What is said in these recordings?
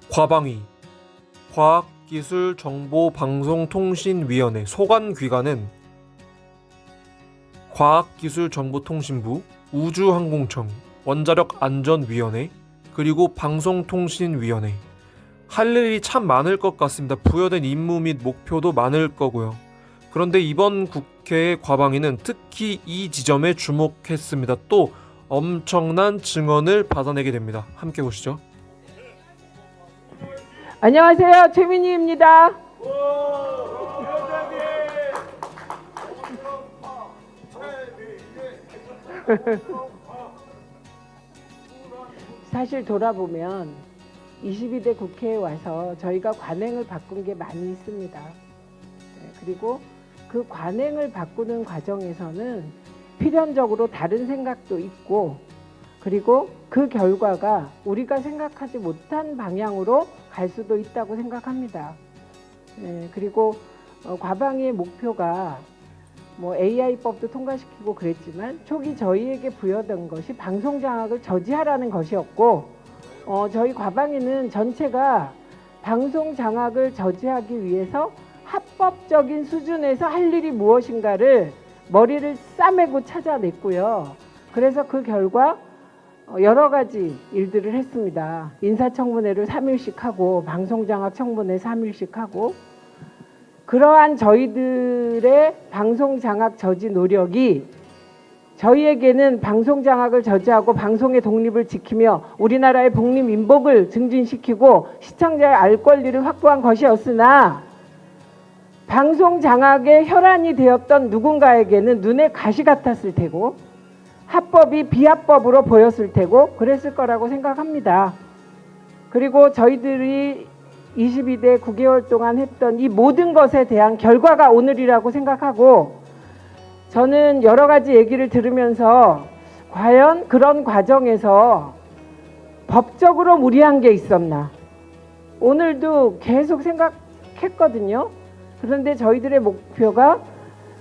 과방위 과학기술정보방송통신위원회 소관기관은 과학기술정보통신부, 우주항공청, 원자력안전위원회, 그리고 방송통신위원회. 할 일이 참 많을 것 같습니다. 부여된 임무 및 목표도 많을 거고요. 그런데 이번 국회의 과방위는 특히 이 지점에 주목했습니다. 또 엄청난 증언을 받아내게 됩니다. 함께 보시죠. 안녕하세요. 최민희입니다. 사실 돌아보면 22대 국회에 와서 저희가 관행을 바꾼 게 많이 있습니다. 그리고 그 관행을 바꾸는 과정에서는 필연적으로 다른 생각도 있고, 그리고 그 결과가 우리가 생각하지 못한 방향으로 갈 수도 있다고 생각합니다. 그리고 과방위의 목표가 AI법도 통과시키고 그랬지만 초기 저희에게 부여된 것이 방송장악을 저지하라는 것이었고, 저희 과방위는 전체가 방송장악을 저지하기 위해서 합법적인 수준에서 할 일이 무엇인가를 머리를 싸매고 찾아냈고요. 그래서 그 결과 여러 가지 일들을 했습니다. 인사청문회를 3일씩 하고 방송장악 청문회 3일씩 하고, 그러한 저희들의 방송장악 저지 노력이 저희에게는 방송장악을 저지하고 방송의 독립을 지키며 우리나라의 독립민복을 증진시키고 시청자의 알 권리를 확보한 것이었으나, 방송장악의 혈안이 되었던 누군가에게는 눈에 가시 같았을 테고 합법이 비합법으로 보였을 테고 그랬을 거라고 생각합니다. 그리고 저희들이 22대 9개월 동안 했던 이 모든 것에 대한 결과가 오늘이라고 생각하고, 저는 여러 가지 얘기를 들으면서 과연 그런 과정에서 법적으로 무리한 게 있었나, 오늘도 계속 생각했거든요. 그런데 저희들의 목표가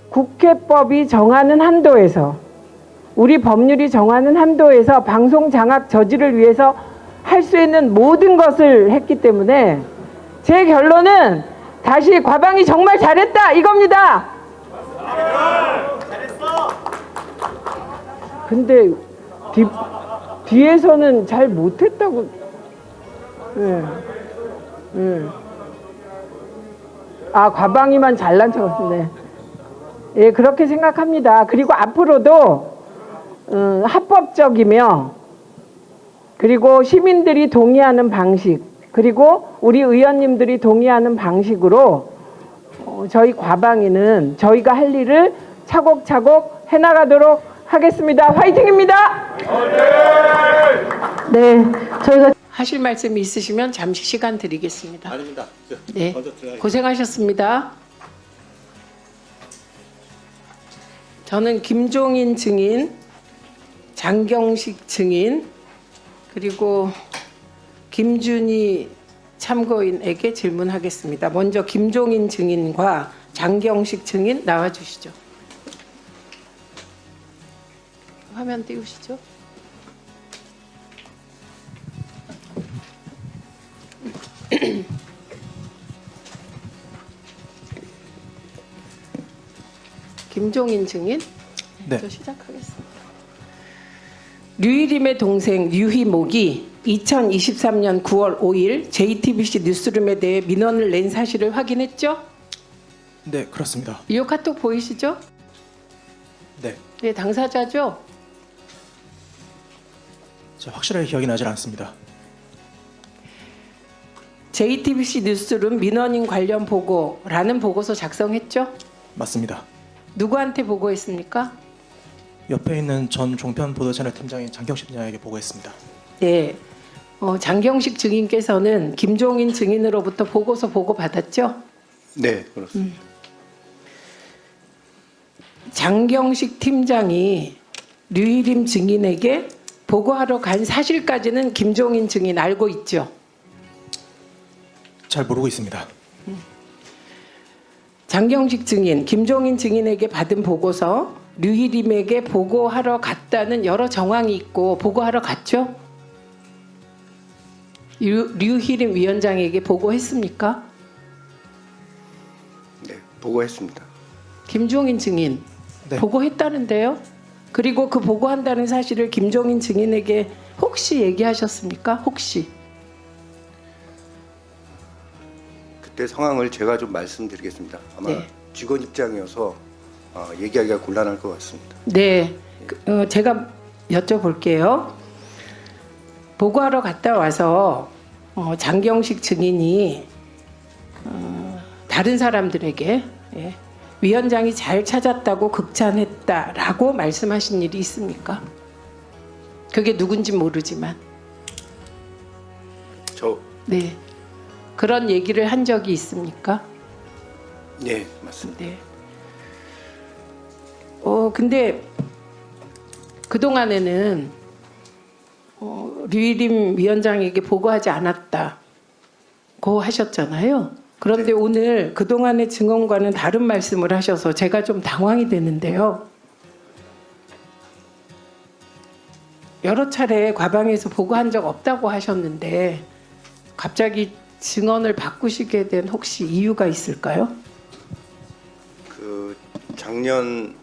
국회법이 정하는 한도에서, 우리 법률이 정하는 한도에서 방송장악 저지를 위해서 할 수 있는 모든 것을 했기 때문에 제 결론은 다시 과방위 정말 잘했다 이겁니다. 잘했어. 근데 뒤에서는 잘 못했다고. 아, 과방위만 잘난 척했네. 예, 그렇게 생각합니다. 그리고 앞으로도 합법적이며, 그리고 시민들이 동의하는 방식, 그리고 우리 의원님들이 동의하는 방식으로 저희 과방위는 저희가 할 일을 차곡차곡 해나가도록 하겠습니다. 화이팅입니다. 네, 저희가 하실 말씀이 있으시면 잠시 시간 드리겠습니다. 아닙니다. 네, 먼저 들어가겠습니다. 고생하셨습니다. 저는 김종인 증인, 장경식 증인, 그리고 김준희 참고인에게 질문하겠습니다. 먼저 김종인 증인과 장경식 증인 나와주시죠. 화면 띄우시죠. 김종인 증인, 네. 저 시작하겠습니다. 류일임의 동생 류희목이 2023년 9월 5일 JTBC 뉴스룸에 대해 민원을 낸 사실을 확인했죠? 네, 그렇습니다. 이 카톡 보이시죠? 네, 네, 당사자죠? 저 확실하게 기억이 나질 않습니다. JTBC 뉴스룸 민원인 관련 보고라는 보고서 작성했죠? 맞습니다. 누구한테 보고했습니까? 옆에 있는 전 종편 보도채널 팀장인 장경식 팀장에게 보고했습니다. 네, 장경식 증인께서는 김종인 증인으로부터 보고서 보고받았죠? 네, 그렇습니다. 장경식 팀장이 류일임 증인에게 보고하러 간 사실까지는 김종인 증인 알고 있죠? 잘 모르고 있습니다. 장경식 증인, 김종인 증인에게 받은 보고서 류일임에게 보고하러 갔다는 여러 정황이 있고 보고하러 갔죠? 류희림 위원장에게 보고했습니까? 네, 보고했습니다. 김종인 증인 네. 보고했다는데요. 그리고 그 보고한다는 사실을 김종인 증인에게 혹시 얘기하셨습니까? 혹시? 그때 상황을 제가 좀 말씀드리겠습니다. 아마 네. 직원 입장이어서 얘기하기가 곤란할 것 같습니다. 네, 제가 여쭤볼게요. 보고하러 갔다 와서 장경식 증인이 다른 사람들에게 예, 위원장이 잘 찾았다고 극찬했다라고 말씀하신 일이 있습니까? 그게 누군지 모르지만 저, 네, 그런 얘기를 한 적이 있습니까? 네, 맞습니다. 네. 근데 그동안에는 류일임 위원장에게 보고하지 않았다고 하셨잖아요. 그런데 네. 오늘 그동안의 증언과는 다른 말씀을 하셔서 제가 좀 당황이 되는데요. 여러 차례 과방에서 보고한 적 없다고 하셨는데 갑자기 증언을 바꾸시게 된 혹시 이유가 있을까요? 그 작년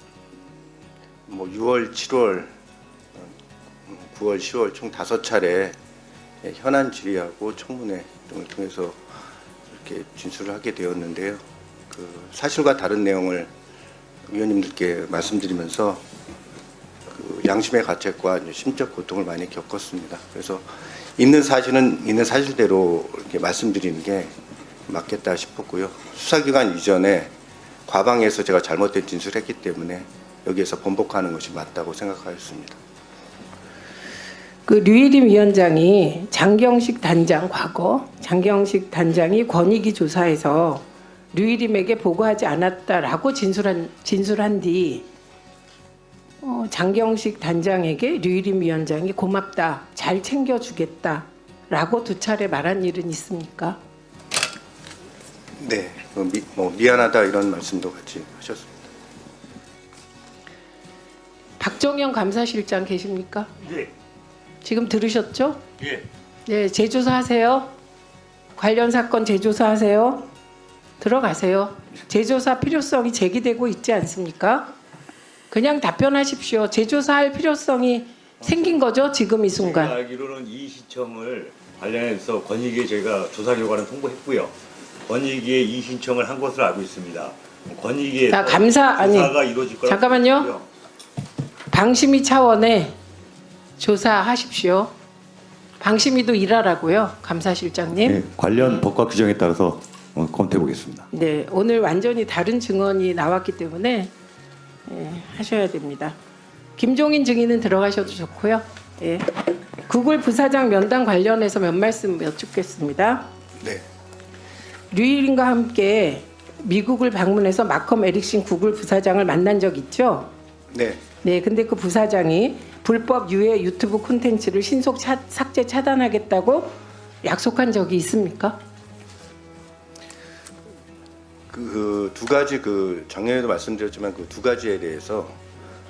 뭐 6월, 7월, 9월, 10월 총 5차례 현안 질의하고 청문회 등을 통해서 이렇게 진술을 하게 되었는데요. 그 사실과 다른 내용을 위원님들께 말씀드리면서 그 양심의 가책과 이제 심적 고통을 많이 겪었습니다. 그래서 있는 사실은 있는 사실대로 이렇게 말씀드리는 게 맞겠다 싶었고요. 수사기관 이전에 과방에서 제가 잘못된 진술을 했기 때문에 여기에서 번복하는 것이 맞다고 생각하였습니다. 그 류일임 위원장이 장경식 단장 과거 장경식 단장이 권익위 조사에서 류일임에게 보고하지 않았다라고 진술한 뒤 장경식 단장에게 류일임 위원장이 고맙다, 잘 챙겨주겠다라고 2차례 말한 일은 있습니까? 네, 미안하다 이런 말씀도 같이 하셨습니다. 박정영 감사실장 계십니까? 예. 지금 들으셨죠? 예. 네, 재조사하세요. 관련 사건 재조사하세요. 들어가세요. 재조사 필요성이 제기되고 있지 않습니까? 그냥 답변하십시오. 재조사할 필요성이 생긴 거죠, 지금 이 제가 순간. 알기로는 이 신청을 관련해서 권익위에 저희가 조사 결과는 통보했고요. 권익위에 이 신청을 한 것으로 알고 있습니다. 권익위에 자, 조사가 이루어질 거라고 잠깐만요. 보고요. 방심위 차원에 조사하십시오. 방심위도 일하라고요, 감사실장님. 네, 관련 법과 규정에 따라서 검토해 보겠습니다. 네, 오늘 완전히 다른 증언이 나왔기 때문에 하셔야 됩니다. 김종인 증인은 들어가셔도 좋고요. 예. 구글 부사장 면담 관련해서 몇 말씀 여쭙겠습니다. 네, 류일임과 함께 미국을 방문해서 마컴 에릭슨 구글 부사장을 만난 적 있죠? 네, 네, 근데 그 부사장이 불법 유해 유튜브 콘텐츠를 신속 삭제 차단하겠다고 약속한 적이 있습니까? 그 두 가지 작년에도 말씀드렸지만 그 두 가지에 대해서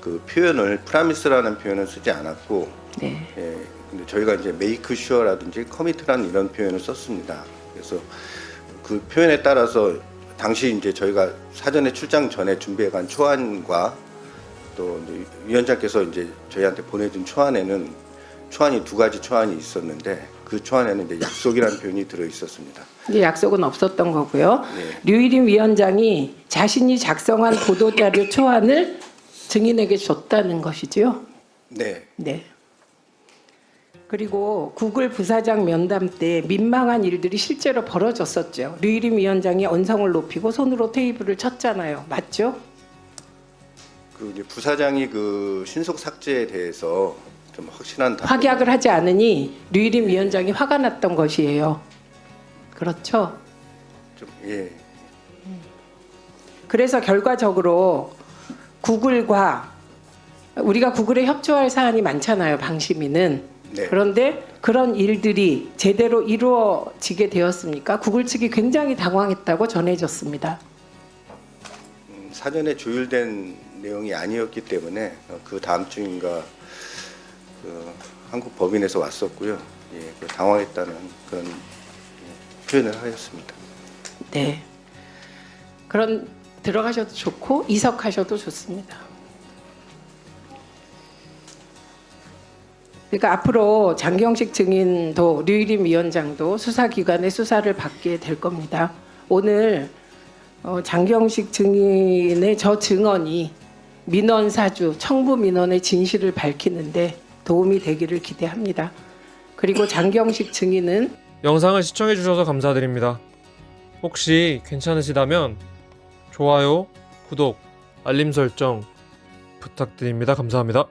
그 표현을 프라미스라는 표현을 쓰지 않았고, 네. 예, 근데 저희가 이제 메이크 슈어라든지 커미트라는 이런 표현을 썼습니다. 그래서 그 표현에 따라서 당시 이제 저희가 사전에 출장 전에 준비해간 초안과 또 이제 위원장께서 이제 저희한테 보내준 초안이 2가지 초안이 있었는데 그 초안에는 이제 약속이라는 표현이 들어 있었습니다. 이 약속은 없었던 거고요. 네. 류일임 위원장이 자신이 작성한 보도자료 초안을 증인에게 줬다는 것이지요. 네, 네. 그리고 구글 부사장 면담 때 민망한 일들이 실제로 벌어졌었죠. 류일임 위원장이 언성을 높이고 손으로 테이블을 쳤잖아요. 맞죠? 그 이제 부사장이 그 신속 삭제에 대해서 좀 확실한 답변. 확약을 하지 않으니 류일임 위원장이 화가 났던 것이에요. 그렇죠? 좀, 예, 그래서 결과적으로 구글과 우리가 구글에 협조할 사안이 많잖아요. 방심위는. 네. 그런데 그런 일들이 제대로 이루어지게 되었습니까? 구글 측이 굉장히 당황했다고 전해졌습니다. 사전에 조율된 내용이 아니었기 때문에 그 다음 주인가 그 한국 법인에서 왔었고요. 그 당황했다는 그런 표현을 하였습니다. 네. 그런 들어가셔도 좋고 이석하셔도 좋습니다. 그러니까 앞으로 장경식 증인도 류일임 위원장도 수사기관의 수사를 받게 될 겁니다. 오늘 장경식 증인의 저 증언이 민원 사주, 청부 민원의 진실을 밝히는데 도움이 되기를 기대합니다. 그리고 장경식 증인은 영상을 시청해 주셔서 감사드립니다. 혹시 괜찮으시다면 좋아요, 구독, 알림 설정 부탁드립니다. 감사합니다.